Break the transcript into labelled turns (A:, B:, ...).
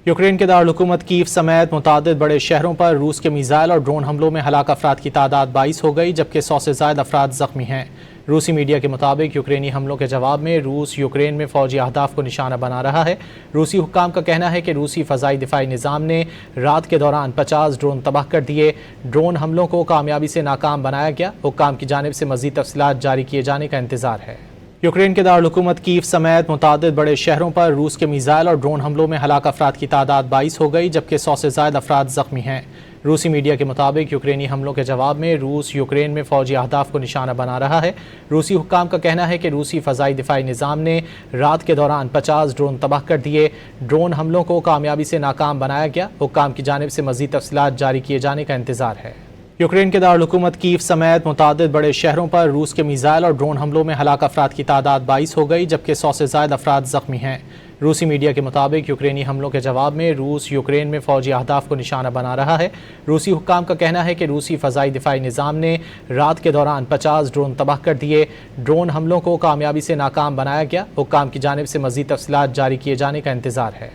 A: Ukraine के दारुल-हुकूमत Kyiv समेत मुतादिद बड़े शहरों पर रूस के मिसाइल और ड्रोन हमलों में हलाक अफराद की तादाद 22 हो गई, जबकि 100 से ज़ायद अफराद ज़ख्मी हैं। रूसी मीडिया के मुताबिक यूक्रेनी हमलों के जवाब में रूस यूक्रेन में फ़ौजी अहदाफ को निशाना बना रहा है। रूसी हुक्काम का कहना है कि रूसी फ़ज़ाई दिफाई निज़ाम ने रात के दौरान 50 ड्रोन तबाह कर दिए। ड्रोन हमलों को कामयाबी से नाकाम बनाया गया। हुक्काम की जानिब से मज़ीद तफ़सीलात जारी किए जाने का इंतज़ार है। यूक्रेन के दारुल-हुकूमत कीव समेत मुतादिद बड़े शहरों पर रूस के मिसाइल और ड्रोन हमलों में हलाक अफराद की तादाद 22 हो गई, जबकि 100 से ज़ायद अफराद ज़ख्मी हैं। रूसी मीडिया के मुताबिक यूक्रेनी हमलों के जवाब में रूस यूक्रेन में फ़ौजी अहदाफ को निशाना बना रहा है। रूसी हुक्काम का कहना है कि रूसी फ़ज़ाई दिफाई निज़ाम ने रात के दौरान 50 ड्रोन तबाह कर दिए। ड्रोन हमलों को कामयाबी से नाकाम बनाया गया। हुक्काम की जानिब से मज़ीद तफ़सीलात जारी किए जाने का इंतज़ार है। यूक्रेन के दारुल-हुकूमत कीव समेत मुतादिद बड़े शहरों पर रूस के मिसाइल और ड्रोन हमलों में हलाक अफराद की तादाद 22 हो गई, जबकि 100 से ज़ायद अफराद ज़ख्मी हैं। रूसी मीडिया के मुताबिक यूक्रेनी हमलों के जवाब में रूस यूक्रेन में फ़ौजी अहदाफ को निशाना बना रहा है। रूसी हुक्काम का कहना है कि रूसी फ़ज़ाई दिफाई निज़ाम ने रात के दौरान 50 ड्रोन तबाह कर दिए। ड्रोन हमलों को कामयाबी से नाकाम बनाया गया। हुक्काम की जानिब से मज़ीद तफ़सीलात जारी किए जाने का इंतज़ार है।